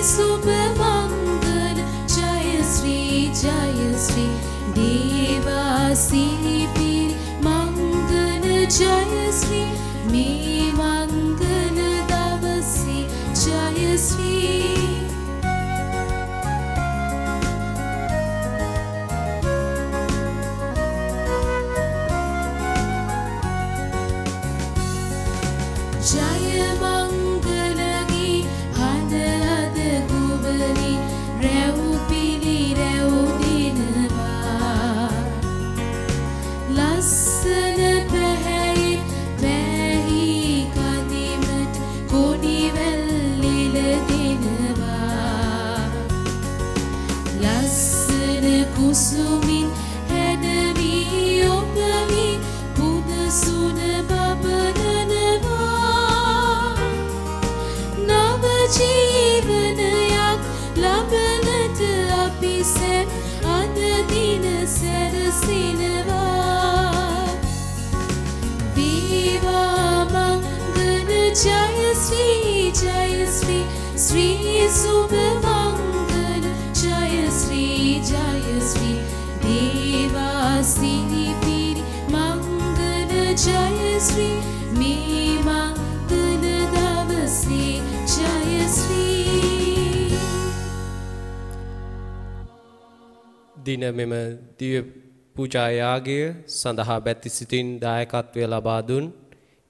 शुभ मंगल जय श्री देवासी पीर मंगल जय श्री मे मंगल दवसी जय श्री जय मंगलगी हद हद गुबली रेव पीली रेव दिनवा लसन पहई पहई कदीमट कोडी वेल्लिल दिनवा लसन कुसुमिन हैदवी ओपवी पुद सुन बबनवा जीवनයක් ලබනට අපි සැම අද දින සැරසෙනවා වේවා මංගල ජය ශ්‍රී ශ්‍රී සුභ මංගල ජය ශ්‍රී දේවා සිරිපිරි මංගල ජය ශ්‍රී මේ මංගල දවසේ जय श्री दिन මෙම දිව්‍ය පූජා යාගය සඳහා බැති සිතින් දායකත්වය ලබා දුන්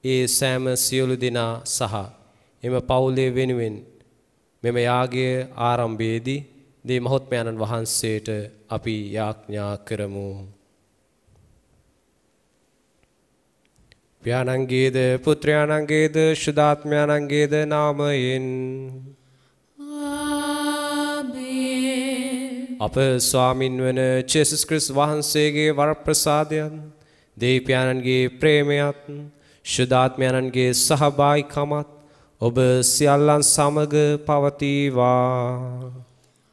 ඒ සෑම සියලු දෙනා සහ එම පවුලේ වෙනුවෙන් මෙම යාගය ආරම්භයේදී දේ මහත්මයාණන් වහන්සේට අපි යාඥා කරමු. प्यानंगेद पुत्र्यानंगेद शुद्धात्म्यानंगेद नामयेन අප ස්වාමින් වන ජේසුස් ක්‍රිස්තුස් වහන්සේගේ වරප්‍රසාදයන් දෙවියන්ගේ ප්‍රේමයත් ශුද්ධාත්මයන්ගේ සහභාගීකමත් ඔබ සියල්ලන් සමග පවතිවා.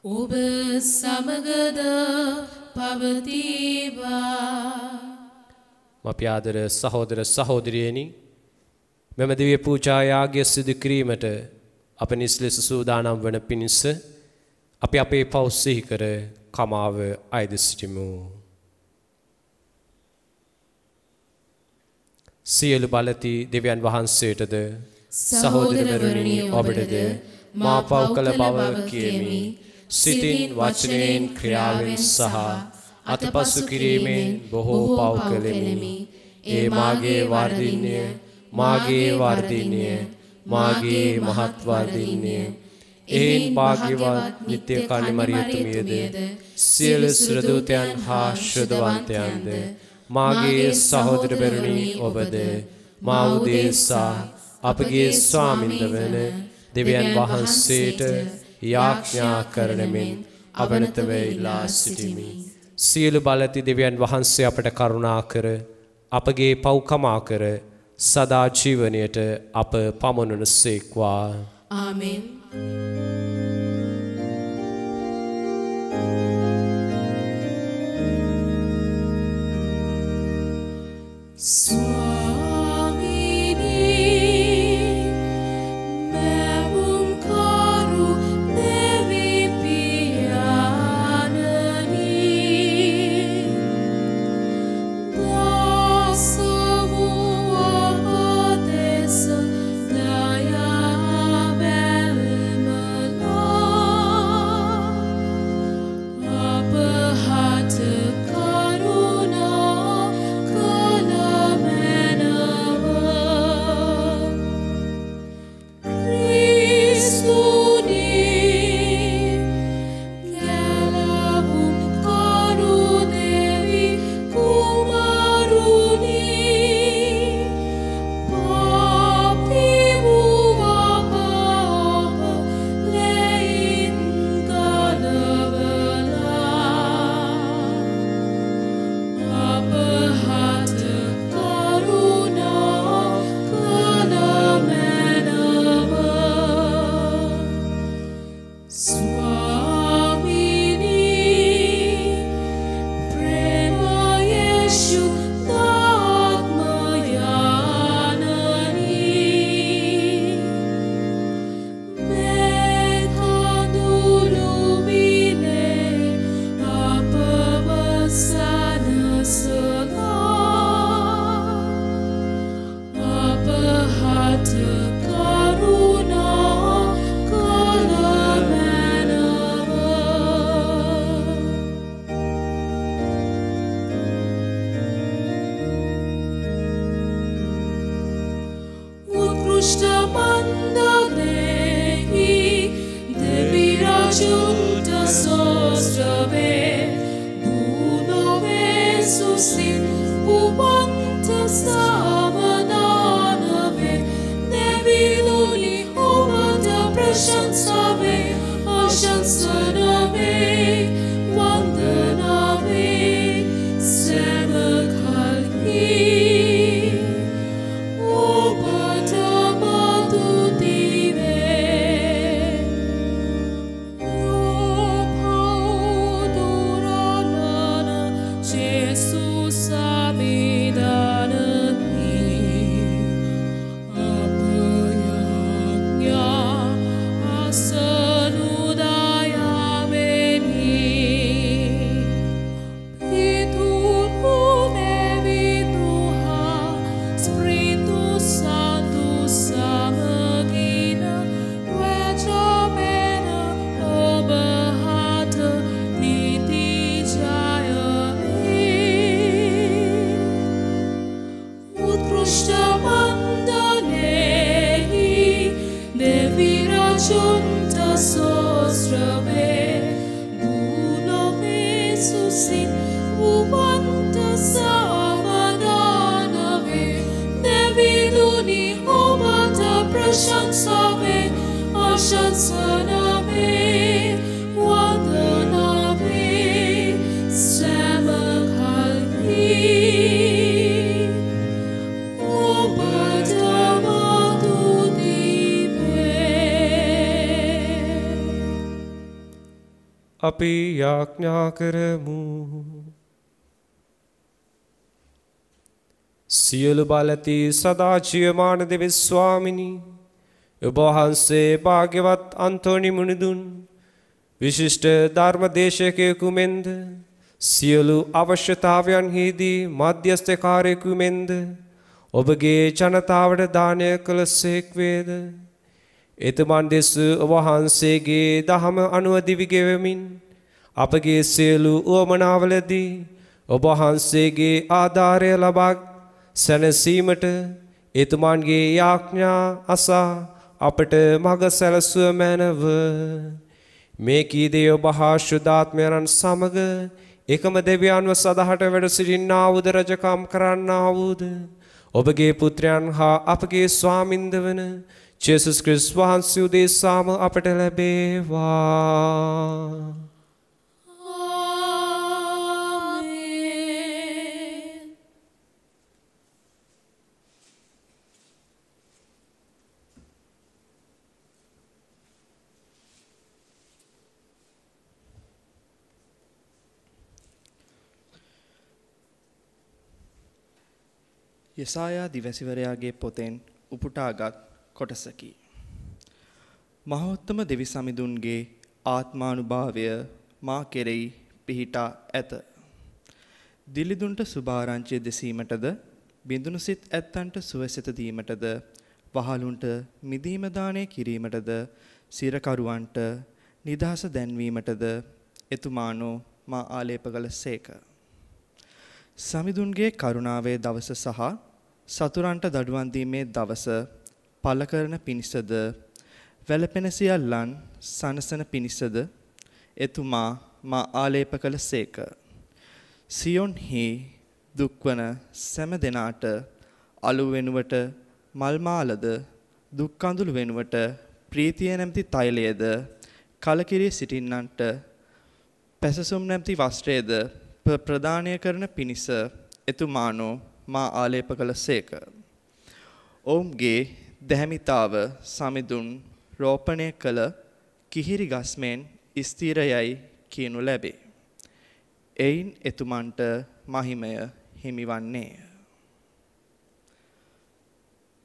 ඔබ සමගද පවතිවා. අපි ආදර සහෝදර සහෝදරියනි මෙම දිව්‍ය පූජා යාගය සිදු කිරීමට අප නිස්ලෙස සූදානම් වන පිණිස අපි අපේ පව් සිහි කර කමාව අයද සිටිමු. සියලු බලති දෙවියන් වහන්සේටද සහෝදරවරුනි ඔබටද මා පව් කළ බව කියමි. සිතින් වචනයෙන් ක්‍රියාවෙන් සහ අතපසු කිරීමෙන් බොහෝ පව් කළෙමි. ඒ මාගේ වර්ධින්‍ය මාගේ මහත් වර්ධින්‍ය එයින් භාග්‍යවත් නිත්‍ය කන්‍ය මරියතුමියද සියලු ශ්‍රදූතයන් හා ශ්‍රදවන්තයන්ද මාගේ සහෝදරවරුනි ඔබද මා උදෙසා අපගේ ස්වාමින්ද වන දෙවියන් වහන්සේට යාඥා කරනමින් අබනතව ඉල්ලා සිටිමි. සියලු බලති දෙවියන් වහන්සේ අපට කරුණා කර අපගේ පව් කමා කර සදා ජීවනයට අප පමුණුන සේක්වා. ආමෙන්. Karuna kala mandalehi devi raggiunta sostrave bunove susin ubanta samananave devi luli obata prashansave ashansanave vandanave sevakalhi අපි යාඥා කරමු. සියලු බලති සදා ජීවමාන දෙවි ස්වාමිනී ඔබ වහන්සේ භාග්‍යවත් අන්තෝනි මුනිදුන් විශිෂ්ට ධර්ම දේශකයෙකු මෙන්ද සියලු අවශ්‍යතාවයන්හිදී මධ්‍යස්ථකාරයෙකු මෙන්ද ඔබගේ ජනතාවට දානය කළසේක් වේද. එතුමන් දෙස ඔබ වහන්සේගේ දහම අනුව දිවි ගෙවමින් අපගේ සියලු උවමනාවලදී ඔබ වහන්සේගේ ආධාරය ලබා සැනසීමට එතුමන්ගේ යාඥා අසා අපට මඟ සැලසුව මැනව. මේ කීදේ ඔබ හා ශුද්ධාත්මයන් සමග එකම දෙවියන්ව සදහට වැඩ සිටින්නා වූද රජකම් කරන්නා වූද ඔබගේ පුත්‍රයන් හා අපගේ ස්වාමින්ද වන ජේසුස් ක්‍රිස්තුස් වහන්සේ උදෙසාම අපට ලැබේවා. යසායා දිවසිවරයාගේ පොතෙන් උපුටාගත් කොටසකි. මහෝත්තම දෙවි සමිඳුන්ගේ ආත්මානුභාවය මා කෙරෙහි පිහිටා ඇත. දිලිදුන්ට සුභාරංචිය දෙසීමටද බිඳුණු සිත් ඇත්තන්ට සුවසෙත දීමටද වහලුන්ට මිදීම දානය කිරීමටද සිරකරුවන්ට නිදහස දැන්වීමටද එතුමානෝ මා ආලේප කළසේක. සමිඳුන්ගේ කරුණාවේ දවස සහ සතුරන්ට දඩුවම් දීමේ දවස පළ කරන පිණිසද වැළපෙන සියල්ලන් සනසන පිණිසද එතුමා මා ආලේප කළසේක. සියොන්හි දුක්වන සෑම දෙනාට අලු වෙනුවට මල් මාලද දුක් කඳුළු වෙනුවට ප්‍රීතිය නැමැති තෛලයද කලකිරී සිටින්නන්ට පැසසුම් නැමැති වස්ත්‍රයද ප්‍රදානය කරන පිණිස එතුමානෝ මා ආලේප කළසේක. ඔවුන්ගේ දැහැමිතාව සමිඳුන් රෝපණය කළ කිහිරි ගස්මෙන් ස්ථිරයයි කියනු ලැබේ. එයින් එතුමන්ට මහිමය හිමිවන්නේය.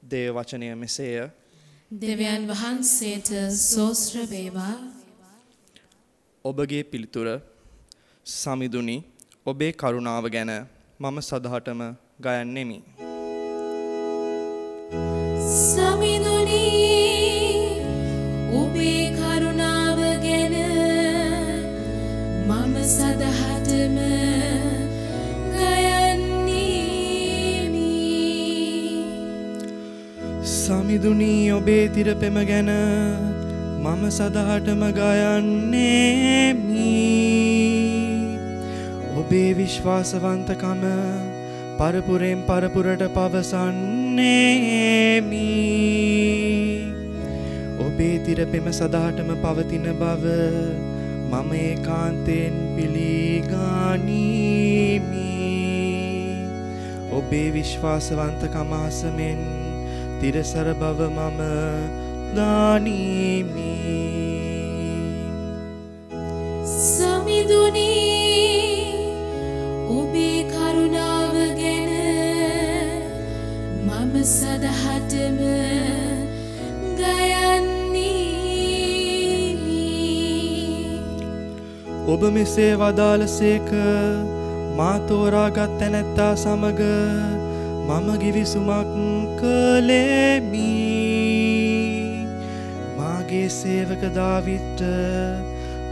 දේව වචනය මෙසේය. දෙවියන් වහන්සේට සෝස්ත්‍ර වේවා. ඔබගේ පිළිතුර සමිඳුනි ඔබේ කරුණාව ගැන මම සදහටම ගයන්නෙමි. සමිඳුනි ඔබේ කරුණාව ගැන මම සදහටම ගයන්නෙමි. සමිඳුනි ඔබේ තිරපෙම ගැන මම සදහටම ගයන්නේමි. ඔබේ විශ්වාසවන්තකම පරපුරෙන් පරපුරට පවසන්නේමි. ඔබේ තිරපෙම සදහටම පවතින බව මම ඒකාන්තයෙන් පිළිගනිමි. ඔබේ විශ්වාසවන්තකම අසමෙන් තිරසර බව මම දනිමි. සමිඳුනි ඔබේ කරුණාව ගැන මම සදහටම ගයන්නේමි. ඔබ මෙසේ වදාළසේක මා තෝරාගත් තැනැත්තා සමග මම ගිවිසුමක් කළෙමි. මාගේ සේවක දාවිද්ට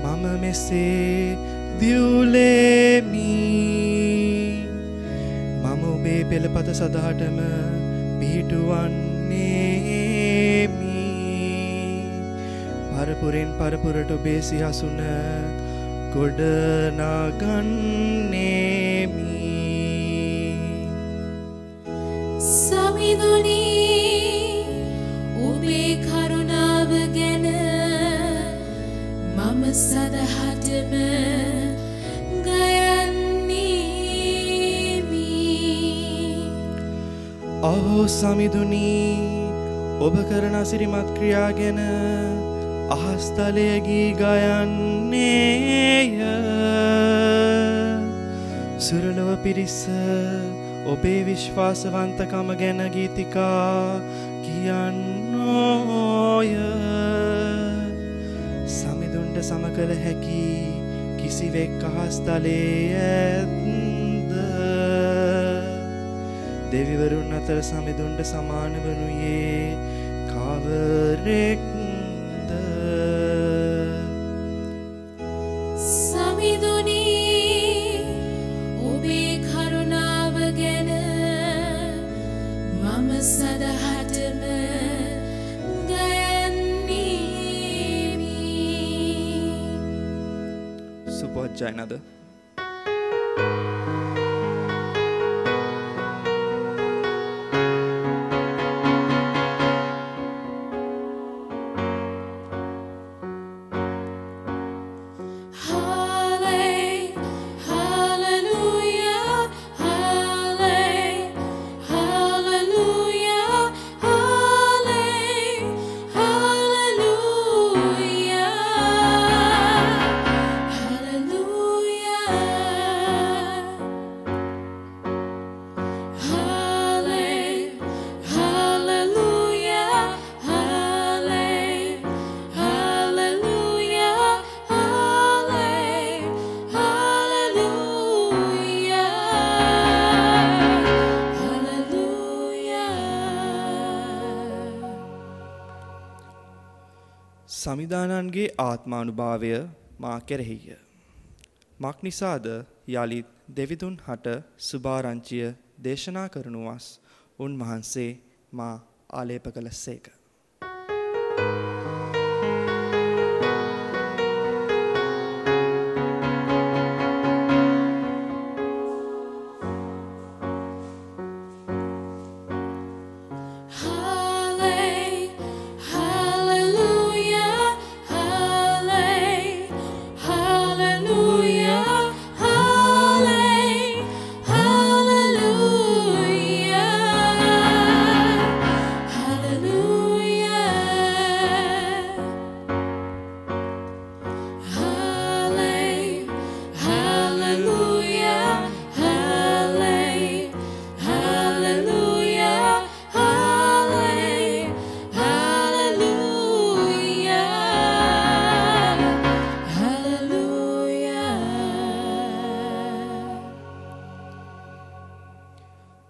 මම මෙසේ දියුලෙමි. මම ඔබේ පෙළපත සදහටම පිහිටුවන්නේමි. පරපුරෙන් පරපුරට ඔබේ සිහසුන ගොඩනගන්නේමි. සමිඳුනි ඔබේ කරුණාව ගැන මම සදහටම ගයන්නේමි. අහෝ සමිඳුනි ඔබ කරන අසිරිමත් ක්‍රියා ගැන අහස්තලයේ ගී ගයන්නේය. සුරලොව පිරිස ඔබේ විශ්වාසවන්තකම ගැන ගීතිකා කියන්නෝය. සමිඳුන්ට සමකල හැකි කිසිවෙක් අහස්තලයේ ඇත්ද? දෙවිවරුන් අතර සමිඳුන්ට සමාන වනුයේ කවරෙක්ද? සමිඳුනි ඔබේ කරුණාව ගැන මම සදහටම ගයන්නේමි. සුපවත් ජයනද සමිදානන්ගේ ආත්මානුභාවය මා කෙරෙහිය. මක් නිසාද යළිත් දෙවිදුන් හට සුභාරංචිය දේශනා කරනු වස් උන්වහන්සේ මා ආලේප කළසේක.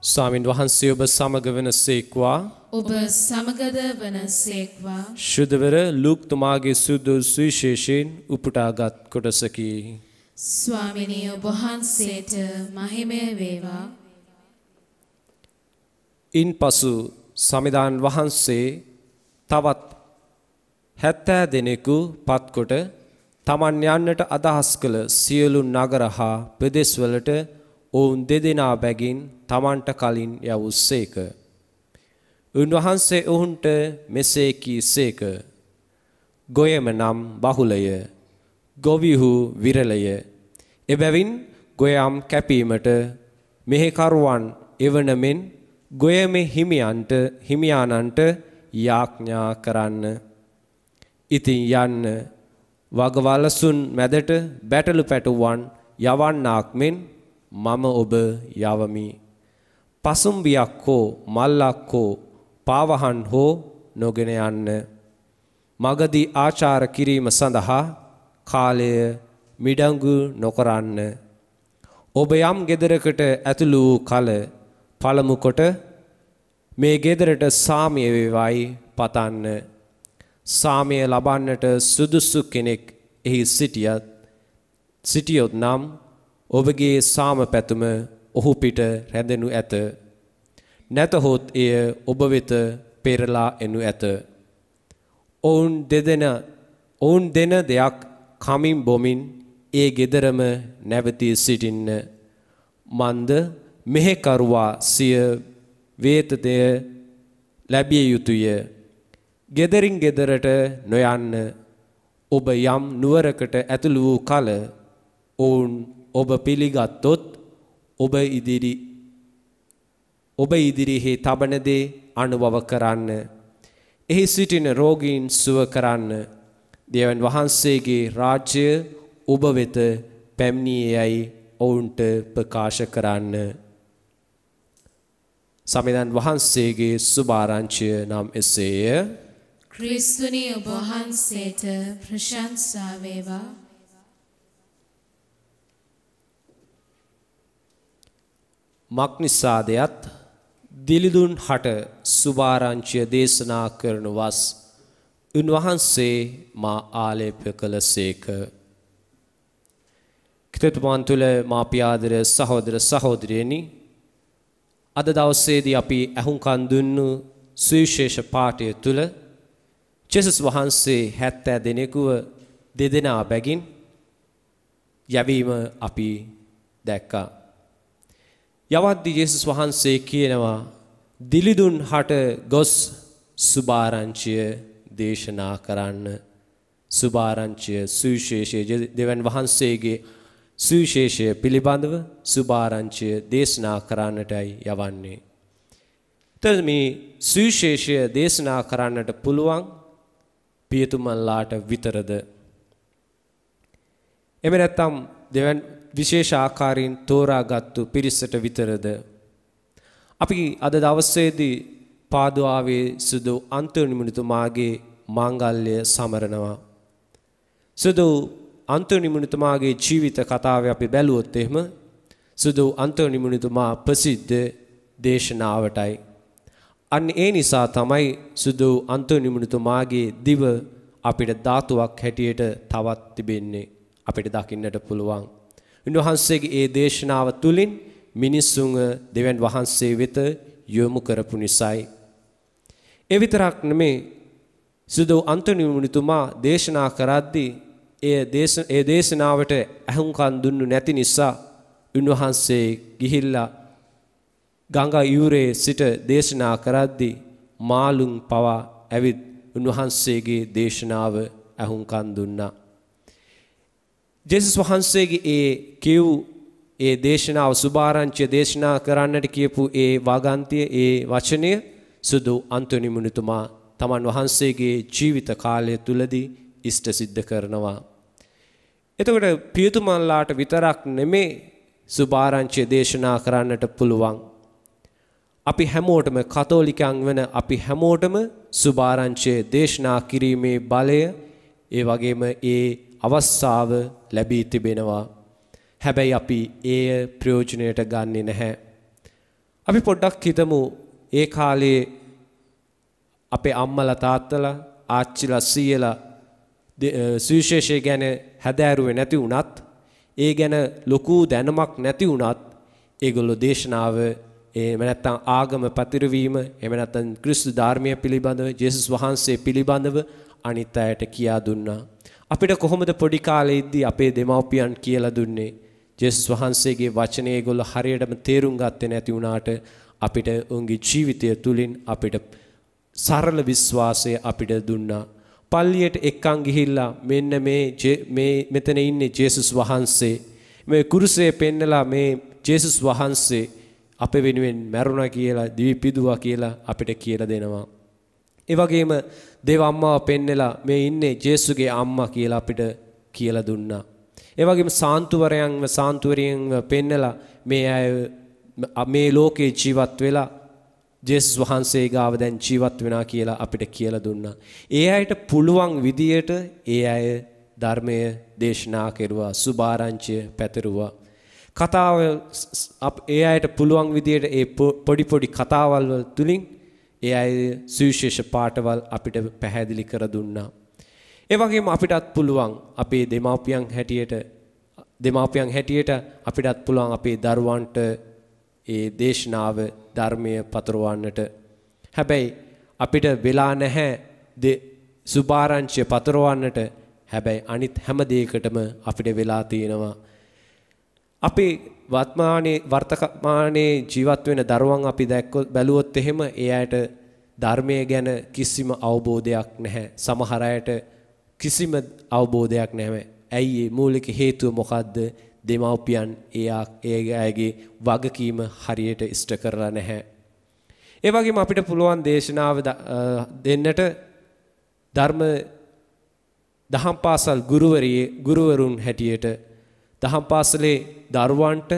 ස්වාමින් වහන්සේ ඔබ සමග වනසේක්වා. ඔබ සමගද වනසේක්වා. ශුද්ධවර ලූක් තුමාගේ සුදු සුවිශේෂයෙන් උපුටාගත් කොටසකි. ස්වාමිනී ඔබ වහන්සේට මහිමය වේවා. ඉන්පසු සමිදාන් වහන්සේ තවත් 70 දෙනෙකු පත්කොට තමන් යන්නට අදහස් කළ සියලු නගර හා ප්‍රදේශවලට ඔවුන් දෙදෙනා බැගින් තමන්ට කලින් යවුස්සේක. උන්වහන්සේ ඔවුන්ට මෙසේ කීසේක. ගොයම නම් බහුලය, ගොවිහු විරලය. එබැවින් ගොයම් කැපීමට මෙහෙකරුවන් එවන මෙන් ගොයමේ හිමියානන්ට යාඥා කරන්න. ඉතින් යන්න වගවලසුන් මැදට බැටළු පැටුවන් යවන්නාක් මෙන් මම ඔබ යවමි. පසුම්බියක් හෝ මල්ලක් හෝ පාවහන් හෝ නොගෙන යන්න. මගදී ආචාර කිරීම සඳහා කාලය මිඩංගු නොකරන්න. ඔබ යම් ගෙදරකට ඇතුළු වූ කල පළමු කොට මේ ගෙදරට සාමය වේවායි පතන්න. සාමය ලබන්නට සුදුසු කෙනෙක් එහි සිටියොත් නම් ඔබගේ සාම පැතුම ඔහු පිට රැඳෙනු ඇත. නැතහොත් එය ඔබ වෙත පෙරලා එනු ඇත. ඔවුන් දෙන දෙයක් කමින් බොමින් ඒ ගෙදරම නැවතී සිටින්න. මන්ද මෙහෙකරුවා සිය වේතනය ලැබිය යුතුය. ගෙදරින් ගෙදරට නොයන්න. ඔබ යම් නුවරකට ඇතුළු වූ කල ඔවුන් ඔබ පිළිගත්තොත් ඔබ ඉදිරියෙහි තබන දේ අනුභව කරන්න. එහි සිටින රෝගීන් සුව කරන්න. දේවන් වහන්සේගේ රාජ්‍ය ඔබ වෙත පැමිණියේයි ඔවුන්ට ප්‍රකාශ කරන්න. සමිඳුන් වහන්සේගේ සුභාරංචිය නම් එසේය. ක්‍රිස්තුනි ඔබ වහන්සේට ප්‍රශංසා වේවා. මක්නිසාදයත් දිලිදුන් හට සුභාරංචිය දේශනා කරන වස් උන්වහන්සේ මා ආලේප කළසේක. කිතතුමන් තුළ මා පියාදර සහෝදර සහෝදරියනි, අද දවසේදී අපි ඇහුම්කන් දුන්නු සුවිශේෂ පාඨය තුළ ජේසුස් වහන්සේ 70 දෙනෙකුව දෙදෙනා බැගින් යැවීම අපි දැක්කා. යවද්දී ජේසුස් වහන්සේ කියනවා දිලිදුන් හට ගොස් සුභාරංචිය දේශනා කරන්න. සුභාරංචිය සුවිශේෂයේ දෙවන් වහන්සේගේ සුවිශේෂය පිළිබඳව සුභාරංචිය දේශනා කරන්නටයි යවන්නේ. එතකොට මේ සුවිශේෂය දේශනා කරන්නට පුළුවන් පියතුමන්ලාට විතරද? එහෙම නැත්නම් දෙවන් විශේෂ ආකාරයෙන් තෝරාගත්තු පිරිසට විතරද? අපි අද දවසේදී පාදුවාවේ සුදු අන්තෝනිමුනිතුමාගේ මාංගල්‍ය සමරනවා. සුදු අන්තෝනිමුනිතුමාගේ ජීවිත කතාවේ අපි බැලුවොත් එහෙම සුදු අන්තෝනිමුනිතුමා ප්‍රසිද්ධ දේශනාවටයි. අන්න ඒ නිසා තමයි සුදු අන්තෝනිමුනිතුමාගේ දිව අපිට ධාතුවක් හැටියට තවත් තිබෙන්නේ. අපිට දකින්නට පුළුවන්. උන්වහන්සේගේ ඒ දේශනාව තුලින් මිනිසුන්ව දෙවියන් වහන්සේ වෙත යොමු කරපු නිසායි. ඒ විතරක් නෙමේ, සුදු අන්තෝනිමුනිතුමා දේශනා කරද්දී ඒ දේශනාවට ඇහුම්කන් දුන්නු නැති නිසා උන්වහන්සේ ගිහිල්ලා ගංගා යුරේ සිට දේශනා කරද්දී මාළුන් පවා ඇවිත් උන්වහන්සේගේ දේශනාව ඇහුම්කන් දුන්නා. ජේසුස් වහන්සේගේ ඒ දේශනාව සුභාරංචිය දේශනා කරන්නට කියපු ඒ වාගන්තිය ඒ වචනය සුදු අන්තෝනිමුනිතුමා තමන් වහන්සේගේ ජීවිත කාලය තුලදී ඉෂ්ට සිද්ධ කරනවා. එතකොට පියතුමන්ලාට විතරක් නෙමේ සුභාරංචිය දේශනා කරන්නට පුළුවන්. අපි හැමෝටම කතෝලිකයන් වෙන අපි හැමෝටම සුභාරංචිය දේශනා කිරීමේ බලය ඒ වගේම ඒ අවස්ථාව ලැබී තිබෙනවා. හැබැයි අපි එය ප්‍රයෝජනයට ගන්නෙ නැහැ. අපි පොඩ්ඩක් හිතමු ඒ කාලේ අපේ අම්මලා තාත්තලා ආච්චිලා සීයලා සුවිශේෂය ගැන හැදෑරුවේ නැති වුණත්, ඒ ගැන ලොකු දැනුමක් නැති වුණත් ඒගොල්ලෝ දේශනාව එහෙම නැත්නම් ආගම පැතිරවීම, එහෙම නැත්නම් ක්‍රිස්තු ධර්මය පිළිබඳව, ජේසුස් වහන්සේ පිළිබඳව අනිත් අයට කියා දුන්නා. අපිට කොහොමද පොඩි කාලේ ඉද්දී අපේ දෙමව්පියන් කියලා දුන්නේ? ජේසුස් වහන්සේගේ වචනේ ඒගොල්ලෝ හරියටම තේරුම් ගත්තේ නැති වුණාට අපිට උන්ගේ ජීවිතය තුලින් අපිට සරල විශ්වාසය අපිට දුන්නා. පල්ලියට එක්කන් ගිහිල්ලා මෙන්න මේ මෙතන ඉන්නේ ජේසුස් වහන්සේ. මේ කුරුසයේ පෙන්නලා මේ ජේසුස් වහන්සේ අපේ වෙනුවෙන් මැරුණා කියලා, දිවි පිදුවා කියලා අපිට කියලා දෙනවා. ඒ වගේම දේව අම්මාව පෙන්නලා මේ ඉන්නේ ජේසුගේ අම්මා කියලා අපිට කියලා දුන්නා. ඒ වගේම සාන්තුවරයන්ව පෙන්නලා මේ අය මේ ලෝකේ ජීවත් වෙලා ජේසුස් වහන්සේ ගාව දැන් ජීවත් වෙනවා කියලා අපිට කියලා දුන්නා. ඒ අයට පුළුවන් විදියට ඒ අය ධර්මය දේශනා කෙරුවා, සුභාරංචිය පැතිරුවා. කතාව ඒ අයට පුළුවන් විදියට ඒ පොඩි කතාවල් තුලින් ඒ අය සුවිශේෂ පාඨවල් අපිට පැහැදිලි කර දුන්නා. ඒ වගේම අපිටත් පුළුවන් අපේ දෙමාපියන් හැටියට අපිටත් පුළුවන් අපේ දරුවන්ට ඒ දේශනාව ධර්මය පතරවන්නට. හැබැයි අපිට වෙලා නැහැ සුභාරංචිය පතරවන්නට. හැබැයි අනිත් හැම දෙයකටම අපිට වෙලා තියෙනවා. අපි වර්තමානයේ ජීවත් වෙන දරුවන් අපි බැලුවොත් එහෙම ඒ අයට ධර්මය ගැන කිසිම අවබෝධයක් නැහැ. සමහර අයට කිසිම අවබෝධයක් නැහැ. ඇයි ඒ මූලික හේතුව මොකද්ද? දෙමව්පියන් ඒ අයගේ වගකීම හරියට ඉෂ්ට කරලා නැහැ. ඒ වගේම අපිට පුළුවන් දේශනාව දෙන්නට දහම් පාසල් ගුරුවරුන් හැටියට දහම් පාසලේ දරුවන්ට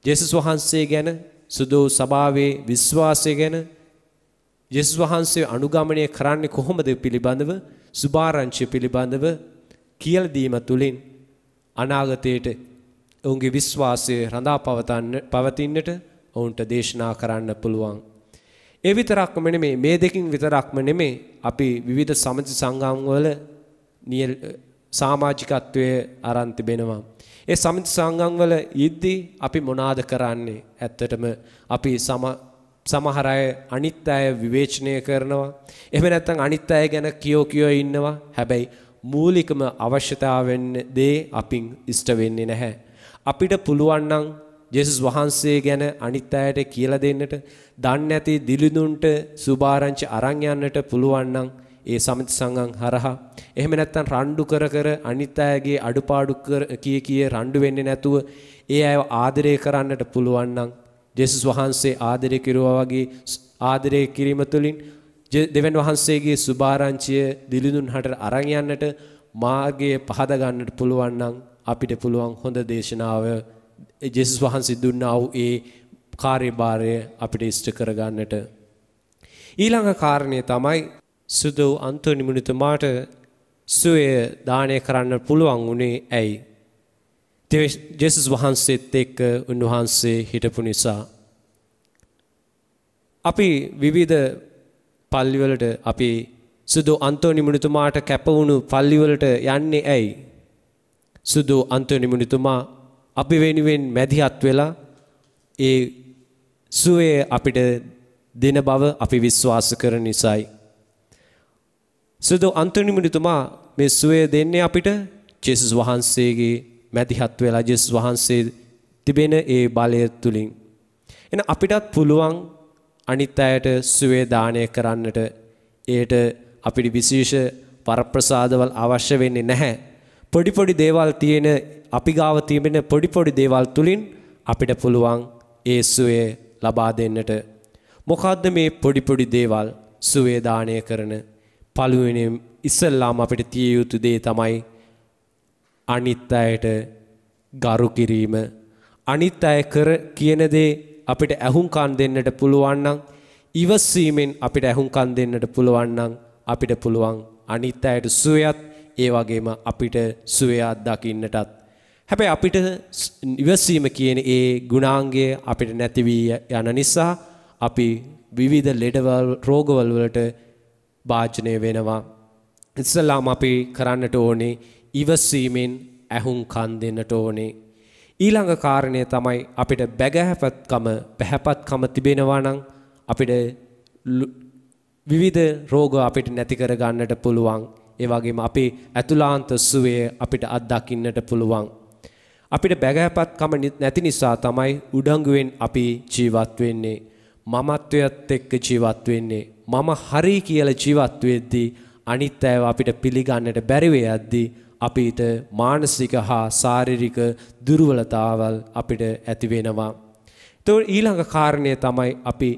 ජේසුස් වහන්සේ ගැන, සුදු සභාවේ විශ්වාසය ගැන, ජේසුස් වහන්සේ අනුගමනය කරන්නේ කොහොමද පිළිබඳව, සුභාරංචිය පිළිබඳව කියලා දීම තුලින් අනාගතයට ඔවුන්ගේ විශ්වාසය රඳා පවතින්නට ඔවුන්ට දේශනා කරන්න පුළුවන්. ඒ විතරක්ම නෙමෙයි, මේ දෙකින් විතරක්ම නෙමෙයි, අපි විවිධ සමිති සංගම් වල සමාජිකත්වයේ අරන් තිබෙනවා. ඒ සමිති සංගම් වල යෙද්දී අපි මොනවාද කරන්නේ? ඇත්තටම අපි සමහර අය අනිත් අය විවේචනය කරනවා. එහෙම නැත්නම් අනිත් අය ගැන කියෝ ඉන්නවා. හැබැයි මූලිකම අවශ්‍යතාවෙන් දේ අපින් ඉෂ්ට වෙන්නේ නැහැ. අපිට පුළුවන් නම් ජේසුස් වහන්සේ ගැන අනිත් අයට කියලා දෙන්නට, දන්නේ නැති දිලිඳුන්ට සුභාරංචි අරන් යන්නට පුළුවන් නම් ඒ සමිති සංගම් හරහා, එහෙම නැත්නම් රණ්ඩු කර අනිත් අයගේ අඩුපාඩු කී රණ්ඩු වෙන්නේ නැතුව ඒ අයව ආදරය කරන්නට පුළුවන් නම්, ජේසුස් වහන්සේ ආදරය කිරුවා වගේ ආදරය කිරීම තුළින් දෙවියන් වහන්සේගේ සුභාරංචිය දිලිඳුන් හට අරන් යන්නට මාර්ගය පහදා ගන්නට පුළුවන් නම් අපිට පුළුවන් හොඳ දේශනාව ජේසුස් වහන්සේ දුන්නා වූ ඒ කාර්යභාරය අපිට ඉෂ්ට කරගන්නට. ඊළඟ කාරණය තමයි සුදු අන්තෝනි මුනිතුමාට සුවය දානය කරන්න පුළුවන් වුණේ ඇයි? ජේසුස් වහන්සේත් එක්ක උන්වහන්සේ හිටපු නිසා. අපි විවිධ පල්ලිවලට අපි සුදු අන්තෝනි මුනිතුමාට කැප වුණු පල්ලිවලට යන්නේ ඇයි? සුදු අන්තෝනි මුනිතුමා අපි වෙනුවෙන් මැදිහත් වෙලා ඒ සුවය අපිට දෙන බව අපි විශ්වාස කරන නිසායි. සුදු අන්තෝනි මුනිතුමා මේ සුවය දෙන්නේ අපිට ජේසුස් වහන්සේගේ මැදිහත් වෙලා, ජේසුස් වහන්සේ තිබෙන ඒ බලය තුලින්. එන අපිටත් පුළුවන් අනිත් අයට සුවය දානය කරන්නට. ඒට අපිට විශේෂ වරප්‍රසාදවල් අවශ්‍ය වෙන්නේ නැහැ. පොඩි දේවල් තියෙන අපි ගාව තියෙන පොඩි දේවල් තුලින් අපිට පුළුවන් ඒ සුවය ලබා දෙන්නට. මොකද්ද මේ පොඩි දේවල් සුවය දානය කරන? පළවෙනිම ඉස්සල්ලාම අපිට තිය යුතු දේ තමයි අනිත් අයට ගරු කිරීම. අනිත් අය කියන දේ අපිට ඇහුම්කන් දෙන්නට පුළුවන් නම්, ඉවසීමෙන් අපිට ඇහුම්කන් දෙන්නට පුළුවන් නම් අපිට පුළුවන් අනිත් අයට සුවයත් ඒ වගේම අපිට සුවයක් දකින්නටත්. හැබැයි අපිට ඉවසීම කියන ඒ ගුණාංගය අපිට නැති වී යන නිසා අපි විවිධ ලෙඩවල්, රෝගවල වලට භාජනය වෙනවා. ඉස්සලාම අපි කරන්නට ඕනේ ඉවසීමෙන් ඇහුම්කන් දෙන්නට ඕනේ. ඊළඟ කාරණය තමයි අපිට බැගෑපත්කම පැහැපත්කම තිබෙනවා නම් අපිට විවිධ රෝග අපිට නැති කර ගන්නට පුළුවන්. ඒ වගේම අපේ ඇතුළාන්ත සුවය අපිට අත්දකින්නට පුළුවන්. අපිට බැගෑපත්කම නැති නිසා තමයි උඩඟුවෙන් අපි ජීවත් වෙන්නේ. මමත්වයට එක්ක ජීවත් වෙන්නේ. මම හරි කියලා ජීවත් වෙද්දී අනිත් අයව අපිට පිළිගන්නට බැරි වෙද්දී අපිට මානසික හා ශාරීරික දුර්වලතාවල් අපිට ඇති වෙනවා. ඒතකොට ඊළඟ කාරණය තමයි අපි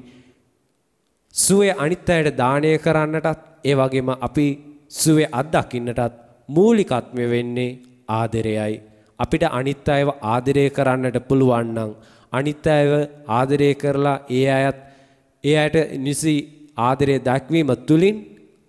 සුවේ අනිත් අයට දානය කරන්නටත් ඒ වගේම අපි සුවේ අත්දකින්නටත් මූලිකත්වය වෙන්නේ ආදරයයි. අපිට අනිත් අයව ආදරය කරන්නට පුළුවන් නම් අනිත් අයව ආදරය කරලා ඒ අයට නිසි ආදරය දක්වීම තුලින්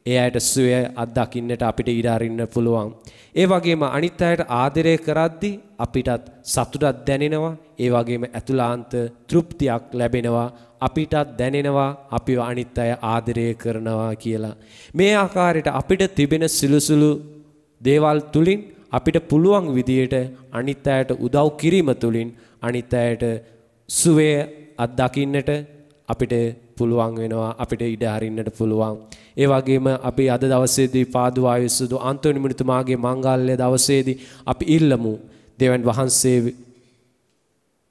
ඒ අයට සුවය අත්දකින්නට අපිට ඉඩ අරින්න පුළුවන්. ඒ වගේම අනිත් අයට ආදරය කරද්දී අපිටත් සතුටක් දැනෙනවා. ඒ වගේම ඇතුළාන්ත තෘප්තියක් ලැබෙනවා. අපිටත් දැනෙනවා අපිව අනිත් අය ආදරය කරනවා කියලා. මේ ආකාරයට අපිට තිබෙන සිලුසුළු දේවල් තුලින් අපිට පුළුවන් විදියට අනිත් අයට උදව් කිරීම තුලින් අනිත් අයට සුවය අත්දකින්නට අපිට පුළුවන් වෙනවා. අපිට ඉඩ හරින්නට පුළුවන්. ඒ වගේම අපි අද දවසේදී පාදුවායු සුදු අන්තෝනි මුනිතුමාගේ මංගල්‍ය දවසේදී අපි ඉල්ලමු දෙවන් වහන්සේ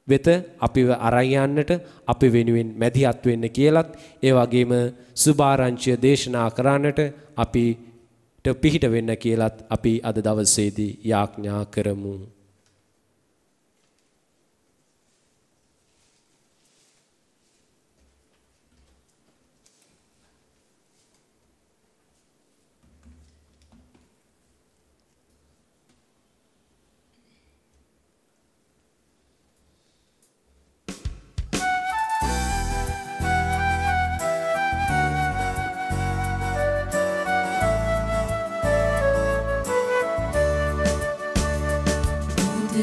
වෙත අපිව අරන් යන්නට අපි වෙනුවෙන් මැදිහත් වෙන්න කියලත් ඒ වගේම සුභාරංචිය දේශනා කරන්නට අපිට පිහිට වෙන්න කියලත් අපි අද දවසේදී යාඥා කරමු.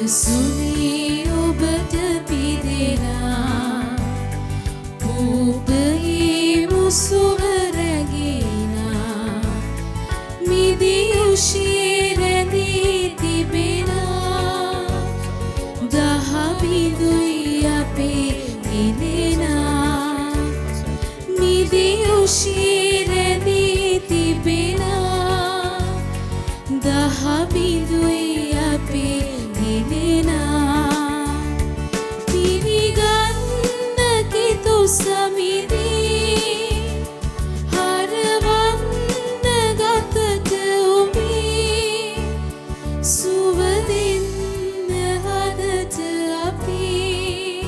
සුවී ඔබට පිදෙනා ඔබේ මුසුව රැගෙනා මිදියුෂී රැඳී තිබෙනා දහබිඳුයි අපේ ඉදෙනා මිදියුෂී රැඳී තිබෙනා දහබිඳුයි අපේ සමිදී හරවන්න ගතට ඔබේ සුවදින්න හදට අපේ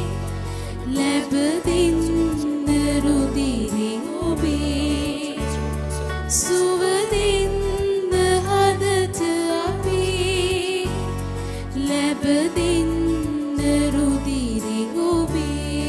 ලැබදින්න රුදිරින් ඔබේ සුවදින්න හදට අපේ ලැබදින්න රුදිරින් ඔබේ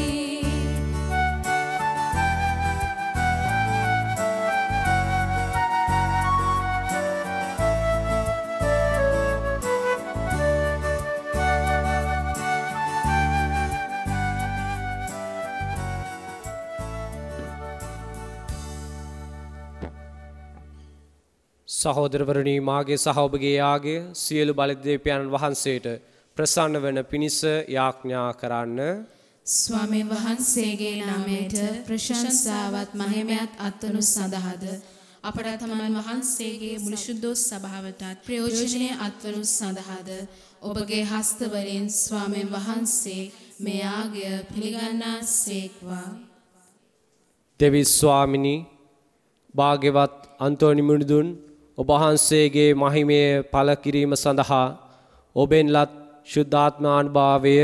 සහෝදරවරුනි මාගේ සහ ඔබගේ යාගය සියලු බලදේවයන් වහන්සේට ප්‍රසන්න වන පිණිස යාඥා කරන්න. ස්වාමීන් වහන්සේගේ නාමයට ප්‍රශංසාවත් මහිමයත් අත්වනු සඳහාද අපට තමන් වහන්සේගේ මුළු සුද්ධෝස් සභාවටත් ප්‍රයෝජනීය අත්වනු සඳහාද ඔබගේ හස්තවලින් ස්වාමීන් වහන්සේ මේ යාගය පිළිගන්නාසේක්වා. දෙවි ස්වාමිනී භාග්‍යවත් අන්තෝනි මුනිදුන් ඔබ වහන්සේගේ මහිමය පළ කිරීම සඳහා ඔබෙන් ලත් ශුද්ධාත්මානුභාවය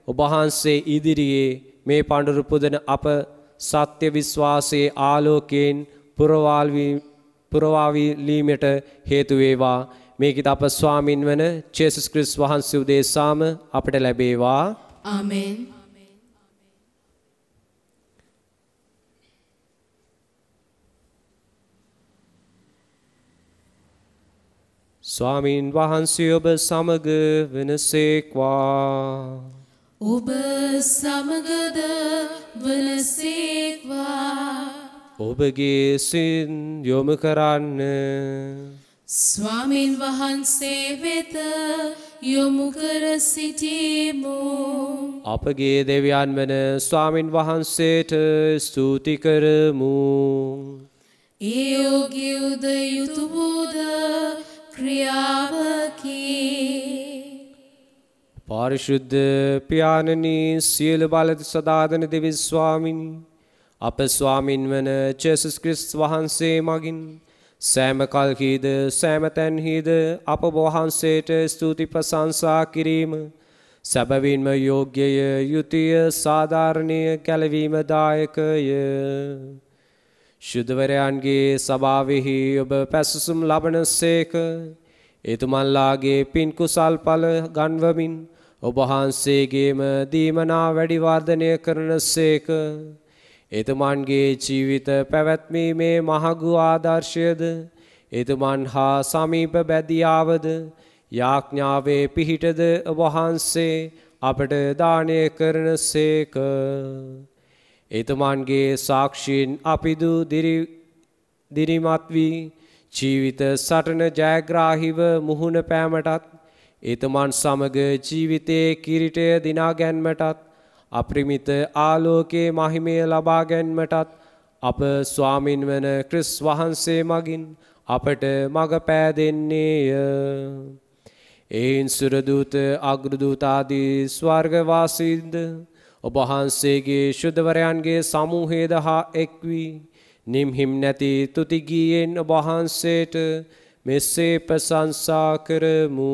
ඔබ වහන්සේ ඉදිරියේ මේ පඬුරු පුදන අප සත්‍ය විශ්වාසයේ ආලෝකයෙන් පුරවාවීමට හේතු වේවා. මේකිට අප ස්වාමින් වන ජේසුස් ක්‍රිස්තුස් වහන්සේ උදෙසාම අපට ලැබේවා. ආමෙන්. ස්වාමීන් වහන්සේ ඔබ සමග වෙනසේක්වා. ඔබ සමගද වනසේක්වා. ඔබගේ සින් යොමු කරන්න. ස්වාමින් වහන්සේ වෙත යොමු කර සිටීමු. අපගේ දෙවියන් වන ස්වාමින් වහන්සේට ස්තුති කරමු. ඒ යෝග්‍යද යුතුයද ක්‍රියාවකි. පාරිශුද්ධ පියාණනි සියලු බලද සදාදන දෙවි ස්වාමිනි අප ස්වාමින් වන ජේසුස් ක්‍රිස්තුස් වහන්සේ මගින් සෑම කල්හිද සෑම තැන්හිද අප වහන්සේට ස්තුති ප්‍රශංසා කිරීම සැබවින්ම යෝග්‍යය යුතුය සාධාරණීය කැලවීම දායකය. ශුද්ධවරයන්ගේ සභාවෙහි ඔබ පැසසුම් ලබන සේක. එතුමන්ලාගේ පින් කුසල් ඵල ගන්වමින් ඔබ වහන්සේගේම දීමනා වැඩි වර්ධනය කරන සේක. එතුමන්ගේ ජීවිත පැවැත්මීමේ මහඟු ආදර්ශයද එතුමන් හා සමීප බැදියාවද යාඥාවේ පිහිටද ඔබ වහන්සේ අපට දානය කරන සේක. එතුමන්ගේ සාක්ෂීන් අපිදු දිරිමත් වී ජීවිත සටන ජයග්‍රාහීව මුහුණ පෑමටත් එතුමන් සමග ජීවිතයේ කිරීටය දිනා ගැන්මටත් අප්‍රමිත ආලෝකයේ මහිමය ලබා ගැන්මටත් අප ස්වාමින් වන ක්‍රිස්තුස් වහන්සේ මගින් අපට මඟ පෑදෙන්නේය. එයින් සුරදූත අග්‍රදූත ආදී ස්වර්ගවාසීන්ද ඔබ වහන්සේගේ ශුද්ධවරයන්ගේ සමූහයද හා එක් වී නිම්හිම් නැති තුති ගීයෙන් ඔබ වහන්සේට මෙසේ ප්‍රශංසා කරමු.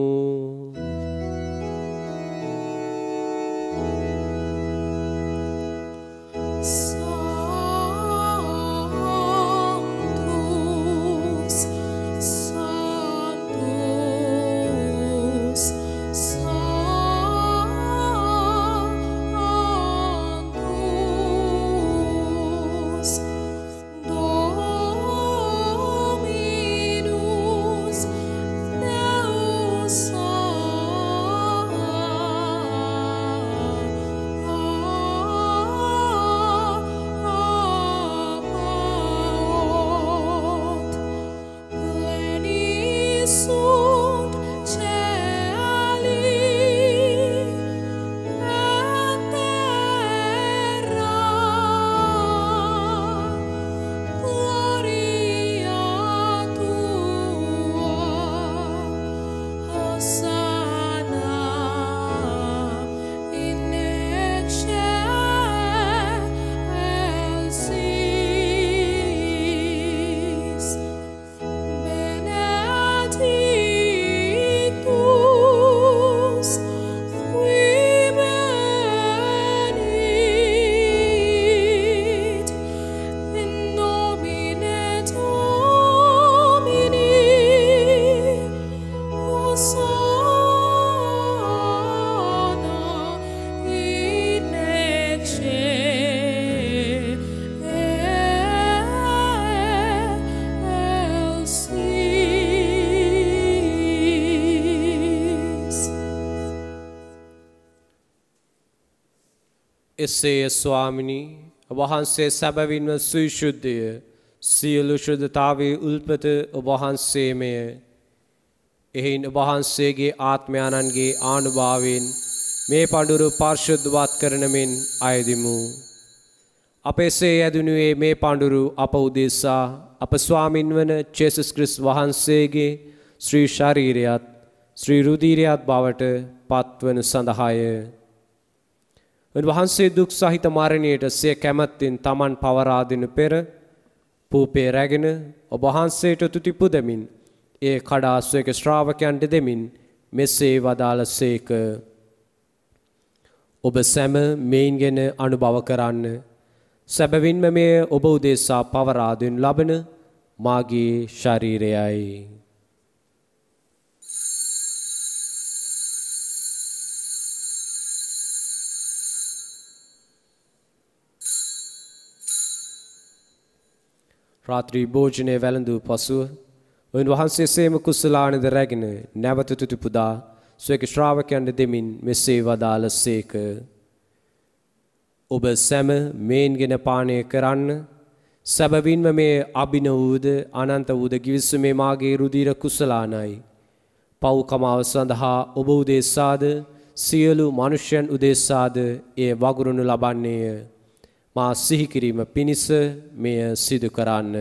එසේ ස්වාමිනී වහන්සේ සැබවින්ම සවිශුද්ධය සියලු ශුද්ධතාවයේ උල්පත ඔබ වහන්සේමය. එහින් ඔබ වහන්සේගේ ආත්මයන්න්ගේ ආනුභාවයෙන් මේ පඬුරු පාරිශුද්ධවත් කරන මෙන් අයදිමු. අප එසේ යදුනුවේ මේ පඬුරු අප උදෙසා අප ස්වාමින් වන ජේසුස් ක්‍රිස්තුස් වහන්සේගේ ශ්‍රී ශරීරයත් ශ්‍රී රුධිරයත් බවට පත්වන සඳහාය. උන්වහන්සේ දුක් සහිත මරණයට සිය කැමැත්තෙන් තමන් පවරා දෙනු පෙර පූපේ රැගෙන ඔබ වහන්සේට තුති පුදමින් ඒ කඩා ස්වයක ශ්‍රාවකයන්ට දෙමින් මෙසේ වදාළසේක. ඔබ සැම මෙයින්ගෙන අනුභව කරන්න. සැබවින්ම මෙය ඔබ උදෙසා පවරා දෙනු ලබන මාගේ ශරීරයයි. රාත්‍රී භෝජනය වැළඳූ පසුව උන්වහන්සේ සේම කුසලානද රැගෙන නැවත තුති පුදා ස්වයක ශ්‍රාවකයන්ට දෙමින් මෙසේ වදාළසේක. ඔබ සැම මේන්ගෙන පානය කරන්න. සැබවින්ම මේ අභිනවූද අනන්ත වූද කිවිසුමේ මාගේ රුධිර කුසලානයි. පව්කමාව සඳහා ඔබ උදෙසාද සියලු මනුෂ්‍යයන් උදෙසාද එය වගුරුණු ලබන්නේය. මා සිහි කිරීම පිණිස මෙය සිදු කරන්න.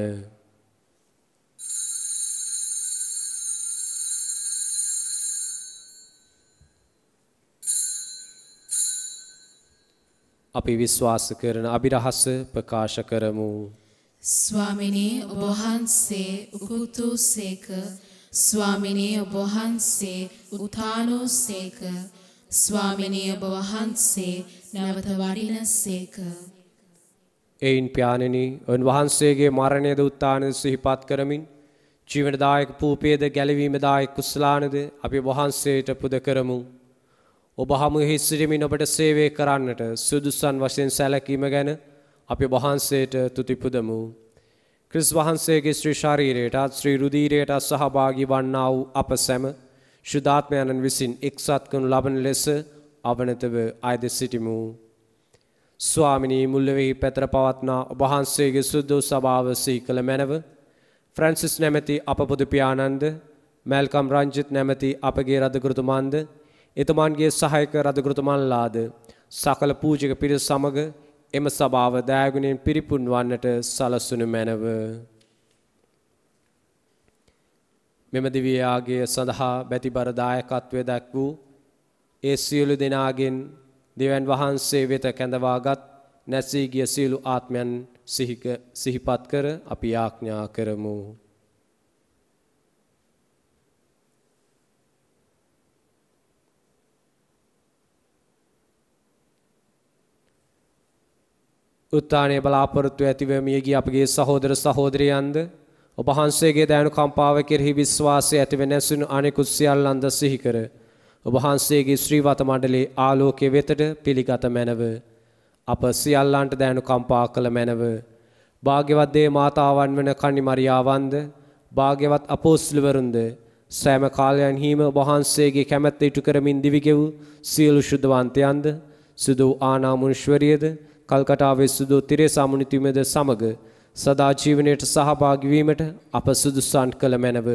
අපි විශ්වාස කරන අභිරහස ප්‍රකාශ කරමු. ස්වාමිනේ ඔබ වහන්සේ උකුතු සේක. ස්වාමිනේ ඔබ වහන්සේ උත්ථානෝ සේක. ස්වාමිනේ ඔබ වහන්සේ නැවත වඩින සේක. එයින් ප්යාණෙනි උන්වහන්සේගේ මරණයද උත්ථානද සිහිපත් කරමින් ජීවනදායක පූපේද ගැලවීමදායක කුසලානද අපි වහන්සේට පුද කරමු. ඔබ හමුවෙහි සිටමින් ඔබට සේවය කරන්නට සුදුසන් වශයෙන් සැලකීම ගැන අපි වහන්සේට තුති පුදමු. ක්‍රිස්තුස් වහන්සේගේ ශ්‍රී ශරීරයටත් ශ්‍රී රුධිරයටත් සහභාගී වන්නා වූ අප සැම ශුද්ධාත්මයන්න් විසින් එක්සත් කරනු ලබන ලෙස අවනතව අයද සිටිමු. ස්වාමිනී මුල්ලෙහි පැතර පවත්නා ඔබ වහන්සේගේ සුද්ධ සභාව සිහි කළ මැනව ෆ්‍රැන්සිස් නැමැති අප පොදු පියාණන්ද මැල්කම් රංජිත් නැමැති අපගේ රදගුරුතුමන්ද එතුමන්ගේ සහායක රදගුරුතුමන්ලාද සකල පූජක පිරිස සමග එම සභාව දයාගුණයෙන් පිරිපුන් වන්නට සලසුණු මැනව. මෙම දිව්‍ය යාගය සඳහා බැතිබර දායකත්වය දක් වූ ඒ සියලු දෙනාගෙන් දෙවියන් වහන්සේ වෙත කැඳවාගත් නැසී ගිය සියලු ආත්මයන් සිහිපත් කර අපි යාඥා කරමු. උත්ථානයේ බලාපොරොත්තු ඇතිව මියගිය අපගේ සහෝදර සහෝදරියන්ද ඔබ වහන්සේගේ දයනු කම්පාව කෙරෙහි විශ්වාසය ඇතිව නැසුණු අනෙකුත් සියල්ලන්ද සිහි කර ඔබ වහන්සේගේ ශ්‍රීවත මණ්ඩලයේ ආලෝකයේ වෙතට පිළිගත මැනව. අප සියල්ලන්ට දයනු කම්පා කළ මැනව. භාග්‍යවත් දේ මාතාවන් වන කන්නි මරියාවන්ද භාග්‍යවත් අපොස්තලවරුන්ද සෑම කාලයන්හිම ඔබ වහන්සේගේ කැමැත්ත ඉටු කරමින් දිවිගෙව් සියලු ශුද්ධවන්තයන්ද සුදු ආනාමුනිශ්වරියද කල්කටාවේ සුදු තිරේසා මුනිතුමෙද සමග සදා ජීවනයට සහභාගී වීමට අප සුදුසන් කළ මැනව.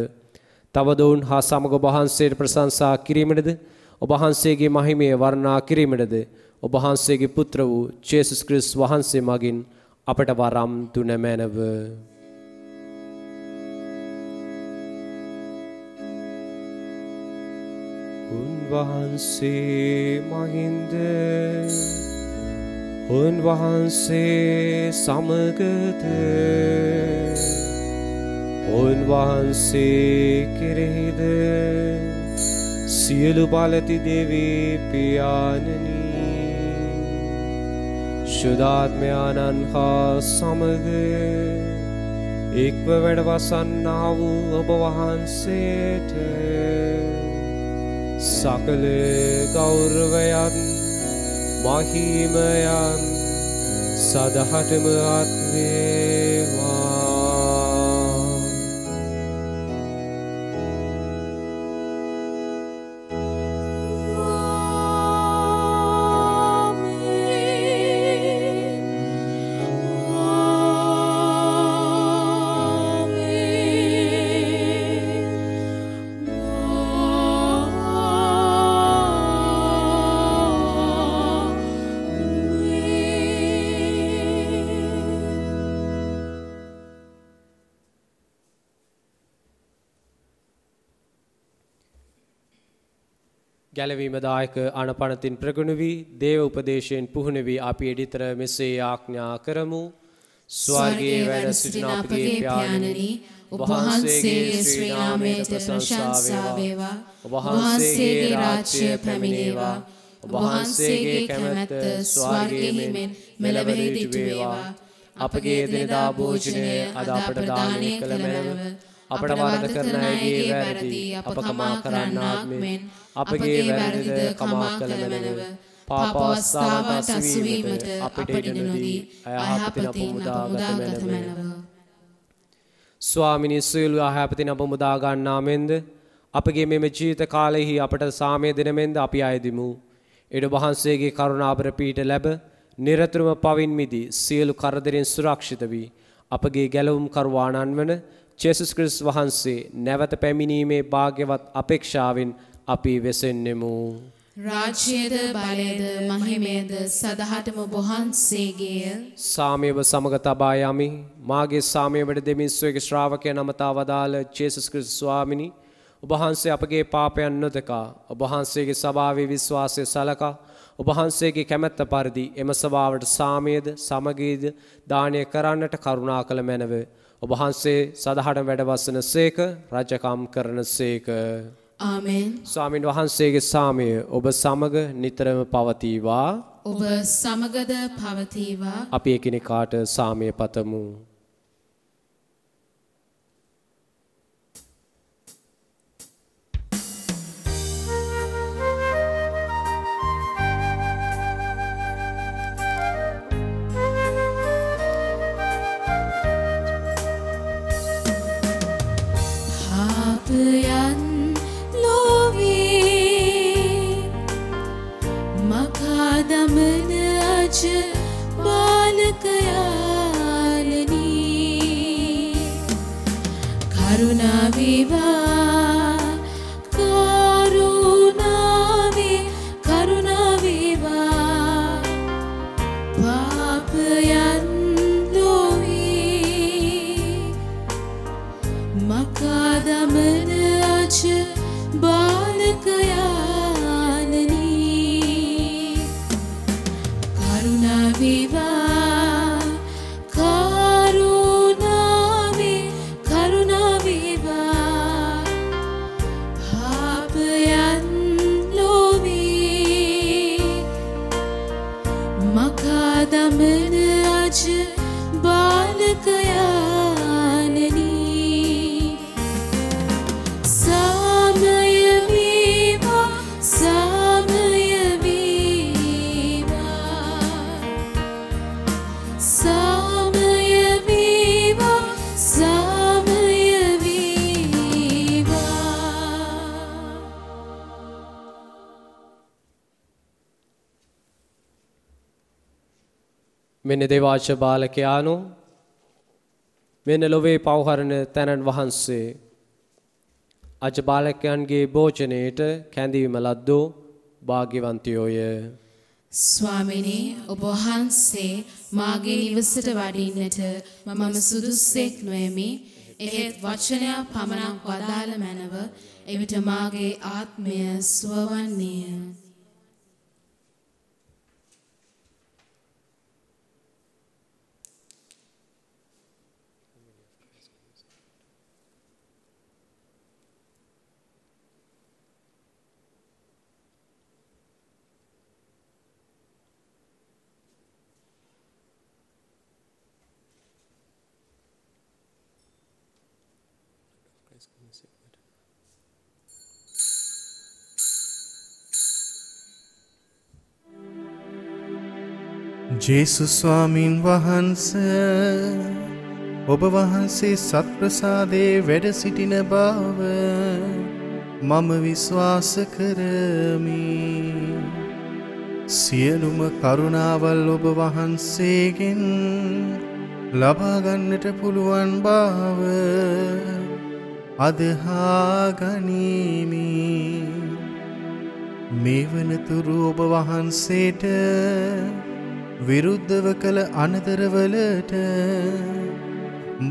තවද ඔවුන් හා සමග ඔබ වහන්සේට ප්‍රශංසා කිරීමටද ඔබ වහන්සේගේ මහිමය වර්ණනා කිරීමටද ඔබ වහන්සේගේ පුත්‍ර වූ ජේසුස් ක්‍රිස්තුස් වහන්සේ මගින් අපට වරම් දුන මැනව. උන්වහන්සේ මහින්ද උන්වහන්සේ සමගද උන්වහන්සේ කෙරෙහිද සියලු බලති දෙවී පියාණනි ශුද්ධාත්මයන්න් හා සමග එක්ව වැඩවසන්නා වූ ඔබ වහන්සේට සකල ගෞරවයන් මහිමයන් සදහටම අත් වේවා. ගැලවීමදායක අනපනතින් ප්‍රගුණ වී දේව උපදේශයෙන් පුහුණු වී අපි එඩිතර මෙසේ ආඥා කරමු. ස්වර්ගයේ වැඩ සිටින අපගේ පියාණනි ඔබ වහන්සේගේ ශ්‍රී නාමයට ප්‍රශංසා වේවා. ඔබ වහන්සේගේ රාජ්‍ය පැමිණේවා. ඔබ වහන්සේගේ කැමැත්ත ස්වර්ගයේ මෙන් මෙලොවෙහි සිදු වේවා. අපගේ එදිනෙදා භෝජනය අද අපට දානය කළ මැනව. අපට වරද කරන අයගේ වැරදි අප කමා කරන්නාක් මෙන් අපගේ වැරදිද කමා කළ මැනව. පාප අවස්ථාවට අසුවීමට අපට ඉඩ නොදී අයහපතින් අප මුදාගත මැනව. ස්වාමිනී සියලු අයහපතින් අප මුදා ගන්නා මෙන්ද අපගේ මෙම ජීවිත කාලෙහි අපට සාමය දෙන මෙන්ද අපි අයදිමු. එඩ වහන්සේගේ කරුණාබර පීඨ ලැබ නිරතුරුව පවින් මිදී සියලු කරදරින් සුරක්ෂිත වී අපගේ ගැලවුම් කරුවාණන් වන ජේසුස් ක්‍රිස්තුස් වහන්සේ නැවත පැමිණීමේ භාග්‍යවත් අපේක්ෂාවෙන් අපි වෙසෙන්නෙමු. රාජ්‍යද බලයද මහිමයද සදහටම ඔබ වහන්සේගේය. සාමයව සමග තබා යමි. මාගේ සාමයවට දෙමින් සොයගේ ශ්‍රාවකයන් අමතා වදාළ ජේසුස් ක්‍රිස්තුස් ස්වාමිනී, ඔබ වහන්සේ අපගේ පාපයන් නොදකා ඔබ වහන්සේගේ සභාවේ විශ්වාසය සලකා ඔබ වහන්සේගේ කැමැත්ත පරිදි එම සභාවට සාමයද සමගීද දානය කරන්නට කරුණා කළ මැනව. ඔබ වහන්සේ සදහටම වැඩවසන සේක, රජකම් කරන සේක. ආමෙන්. ස්වාමින් වහන්සේගේ සාමය ඔබ සමග නිතරම පවතිවා. ඔබ සමගද පවතිවා. අපි එකිනෙකාට සාමය පතමු. පාපයන් දමන අජ බාලකයාලනී කරුණාවේවා කරුණාවේවා පාපයන් ලොවේ මකා දමන අජ බාලකයා මෙන්න දේවාච බාලකයාණෝ, මෙන්න ලොවේ පවහරණ තැනන් වහන්සේ අජ බාලකයන්ගේ භෝජනයට කැඳවීම ලද්දෝ භාග්‍යවන්තයෝය. ස්වාමිනී, ඔබ වහන්සේ මාගේ නිවසට වඩින්නට මම සුදුස්සෙක් නොෙමි. එහෙත් වචනයක් පමණක් වදාළ මැනව එවිට මාගේ ආත්මය සුවවන්නේය. ජේසුස් ස්වාමීන් වහන්සේ, ඔබ වහන්සේ සත්ප්‍රසාදයේ වැඩ සිටින බව මම විශ්වාස කරමි. සියලුම කරුණාවල් ඔබ වහන්සේගෙන් ලබා ගන්නට පුළුවන් බව අදහා ගනිමි. මේ වනතුරු ඔබ වහන්සේට විරුද්ධව කළ අනදරවලට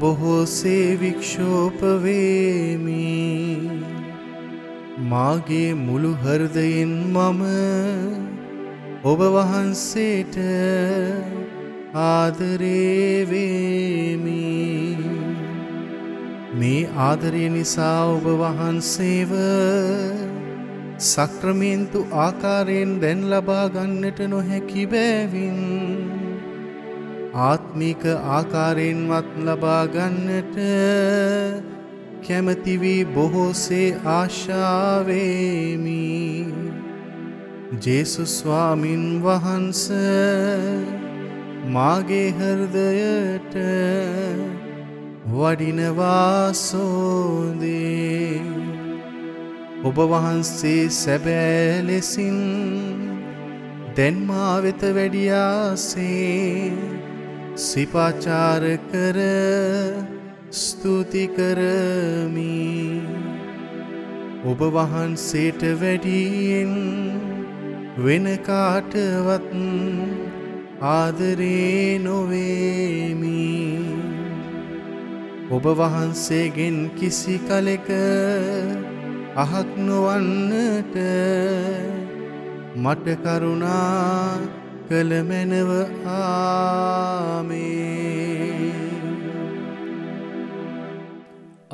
බොහෝසේ වික්ෂෝප වේමි. මාගේ මුළු හෘදයෙන් මම ඔබ වහන්සේට ආදරේ වේමි. මේ ආදරය නිසා ඔබ වහන්සේව සක්‍රමේන්තු ආකාරයෙන් දැන් ලබා ගන්නට නොහැකි බැවින් ආත්මික ආකාරයෙන්වත් ලබා ගන්නට කැමැති වී බොහෝසේ ආශාවෙමි. ජේසුස් ස්වාමින් වහන්සේ මාගේ හෘදයට වඩිනවා සෝදේ. ඔබ වහන්සේ සැබෑ ලෙසින් දැන් මා වෙත වැඩියාසේ සිපාචාර කර ස්තුති කරමි ඔබ වහන්සේට වැඩියෙන් වෙන කාටවත් ආදරේ නොවේමි ඔබ වහන්සේගෙන් කිසි කලෙක අහක් නොවන්නට මට කරුණා කළ මැනව ආමේන්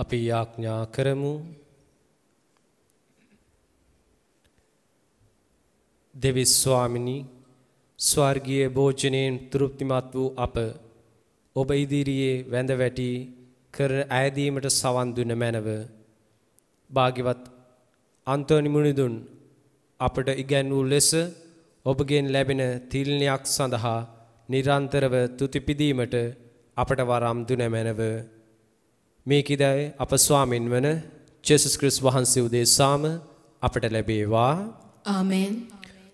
අපි යාඥා කරමු දෙවි ස්වාමිනී ස්වර්ගීය භෝජනයෙන් තෘප්තිමත් වූ අප ඔබ ඉදිරියේ වැඳ වැටි කරන ඈදීමට සවන් දුන මැනව භාග්‍යවත් අන්තෝනි මුනිදුන් අපට ඉගැන් වූ ලෙස ඔබගෙන් ලැබෙන තිල්නයක් සඳහා නිරන්තරව තුතිපිදීමට අපට වරම් දුන මැනව මේ කිදයි අප ස්වාමින් වන ජේසුස් ක්‍රිස්තුස් වහන්සේ උදෙසාම අපට ලැබේවා ආමෙන්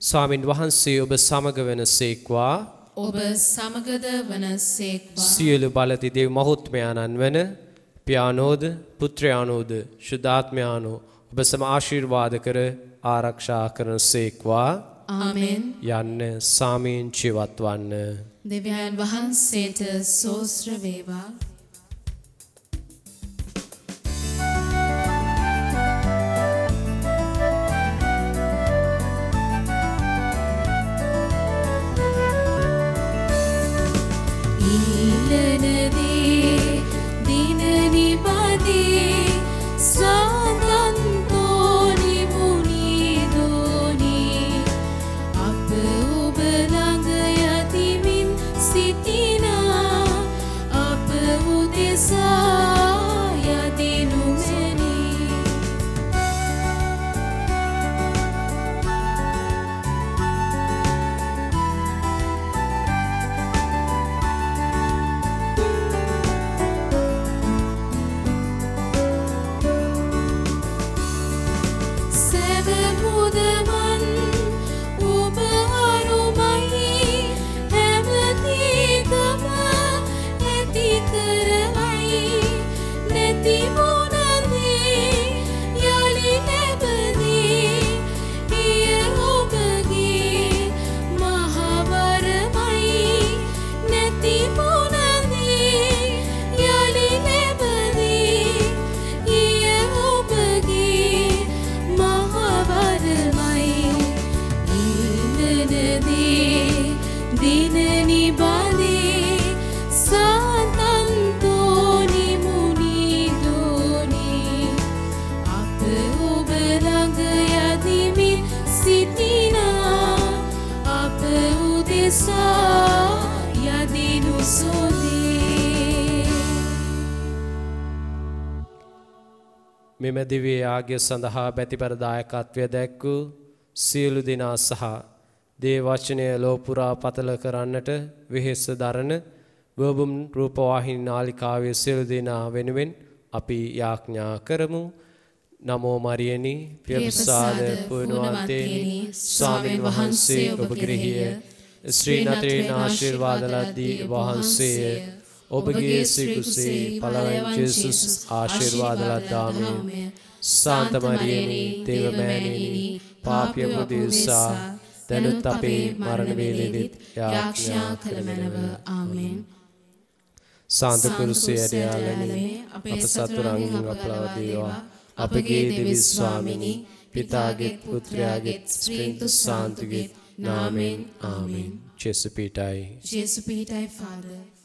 ස්වාමින් වහන්සේ ඔබ සමග වනසේක්වා ඔබ සමගද වනසේක්වා සියලු බලති දෙව් මහත්මයාණන් වන පියානෝද පුත්‍රයානෝද ශුද්ධාත්මයානෝ ඔබ සම ආශිර්වාද කර ආරක්ෂා කරනසේක්වා ආමෙන් යන්න සාමීන් ජීවත් වන්න දෙවියන් වහන්සේට සෝස්ත්‍ර වේවා මෙම දිව්‍ය යාගය සඳහා බැතිපර දායකත්වය දැක්වූ සියලු දෙනා සහ දේ වචනය ලෝපුරා පතල කරන්නට වෙහෙස දරන වබුම් රූපවාහිනී නාලිකාවේ සියලු දෙනා වෙනුවෙන් අපි යාඥා කරමු නමෝ මරියනි ප්‍රියප්‍රසාද පුණ්‍යවන්තේනි ස්වාමීන් වහන්සේ ඔබ කෙරෙහිය ශ්‍රී නතරේන ආශිර්වාද ලද්දී වහන්සේය ඔබගේ සිකුසේ පළවෙනි ජේසුස් ආශිර්වාද ලද්දාමේ සාන්ත මරියනි දේව මෑණියනි පාපිය මුදෙසා දැනුත් අපේ මරණ වේලෙදිත් යාඥා කළ මැනව ආමෙන් සාන්ත කුරුසේ ඇදයාලනි අප සතුරන්ගෙන් අපලව දේවා අපගේ දෙවි ස්වාමිනී පිතාගේ පුත්‍රයාගේ ස්ප්‍රින්තු සාන්තුගේ නාමෙන් ආමෙන් ජේසු පීඨයි Father